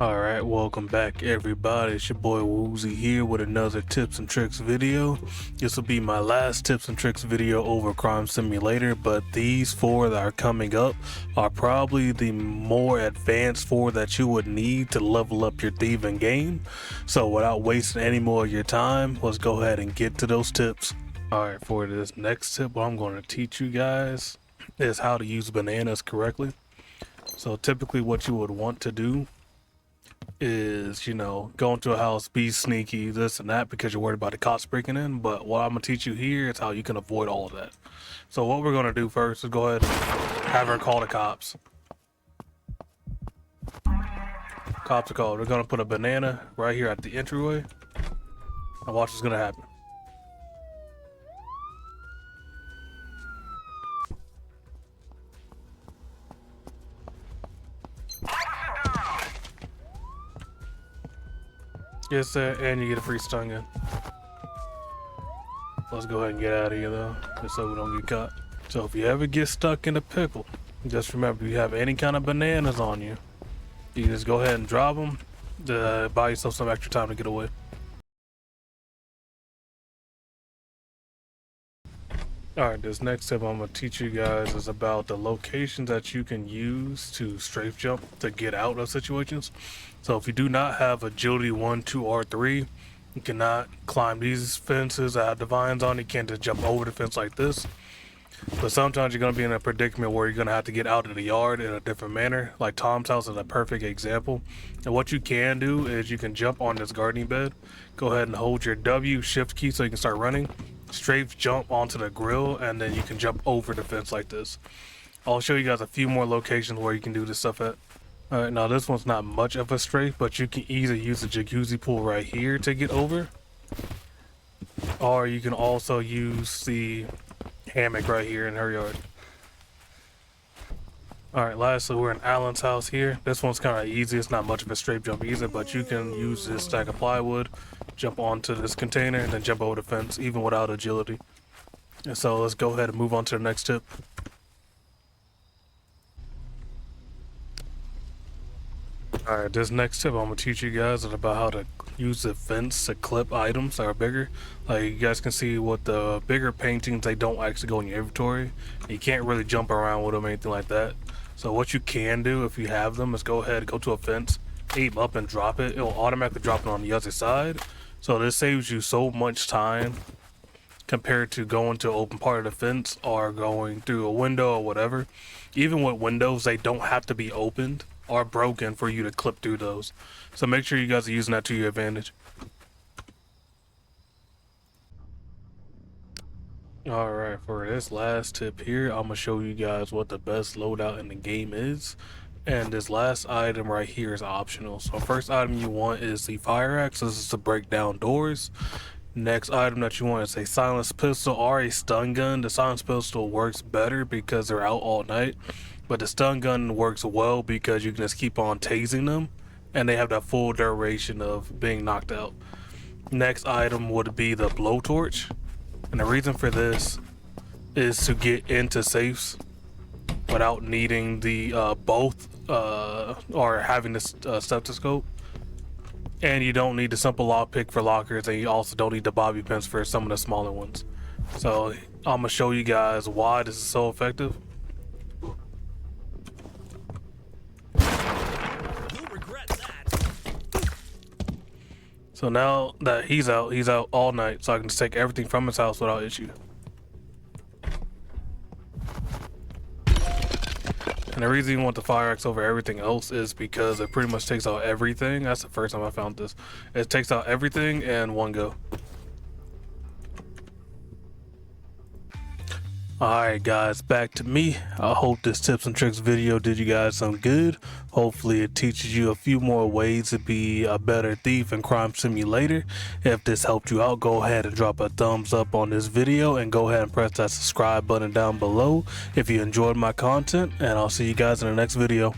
Alright, welcome back everybody. It's your boy Woozy here with another tips and tricks video. This will be my last tips and tricks video over Crime Simulator, but these four that are coming up are probably the more advanced four that you would need to level up your thieving game. So without wasting any more of your time, let's go ahead and get to those tips. Alright, for this next tip, what I'm going to teach you guys is how to use bananas correctly. So typically what you would want to do is, go into a house, be sneaky, this and that, because you're worried about the cops breaking in. But what I'm gonna teach you here is how you can avoid all of that. So what we're gonna do first is go ahead and have her call the cops. Cops are called. We're gonna put a banana right here at the entryway, and watch what's gonna happen. Yes, sir, and you get a free stun gun. Let's go ahead and get out of here though, just so we don't get caught. So if you ever get stuck in a pickle, just remember, if you have any kind of bananas on you, you just go ahead and drop them to buy yourself some extra time to get away. Alright, this next tip I'm going to teach you guys is about the locations that you can use to strafe jump to get out of situations. So if you do not have agility 1, 2, or 3, you cannot climb these fences that have the vines on. You can't just jump over the fence like this. But sometimes you're going to be in a predicament where you're going to have to get out of the yard in a different manner. Like Tom's house is a perfect example. And what you can do is you can jump on this gardening bed. Go ahead and hold your W shift key so you can start running. Strafe jump onto the grill, and then you can jump over the fence like this. I'll show you guys a few more locations where you can do this stuff at. Alright, now this one's not much of a strafe, but you can either use the jacuzzi pool right here to get over, or you can also use the hammock right here in her yard. Alright, lastly, we're in Alan's house here. This one's kind of easy. It's not much of a straight jump either, but you can use this stack of plywood, jump onto this container, and then jump over the fence, even without agility. And so let's go ahead and move on to the next tip. Alright, this next tip I'm going to teach you guys is about how to use the fence to clip items that are bigger. Like you guys can see with the bigger paintings, they don't actually go in your inventory. You can't really jump around with them or anything like that. So what you can do if you have them is go ahead, go to a fence, aim up and drop it. It will automatically drop it on the other side. So this saves you so much time compared to going to an open part of the fence or going through a window or whatever. Even with windows, they don't have to be opened or broken for you to clip through those. So make sure you guys are using that to your advantage. Alright, for this last tip here, I'm going to show you guys what the best loadout in the game is. And this last item right here is optional. So first item you want is the fire axe. This is to break down doors. Next item that you want is a silenced pistol or a stun gun. The silenced pistol works better because they're out all night, but the stun gun works well because you can just keep on tasing them and they have that full duration of being knocked out. Next item would be the blowtorch, and the reason for this is to get into safes without needing the both or having the stethoscope. And you don't need the simple lockpick for lockers, and you also don't need the bobby pins for some of the smaller ones. So I'm gonna show you guys why this is so effective. You'll regret that. So now that he's out all night, so I can just take everything from his house without issue. And the reason you want the fire axe over everything else is because it pretty much takes out everything. That's the first time I found this. It takes out everything in one go. Alright guys, back to me. I hope this tips and tricks video did you guys some good. Hopefully it teaches you a few more ways to be a better thief in Crime Simulator. If this helped you out, go ahead and drop a thumbs up on this video and go ahead and press that subscribe button down below if you enjoyed my content, and I'll see you guys in the next video.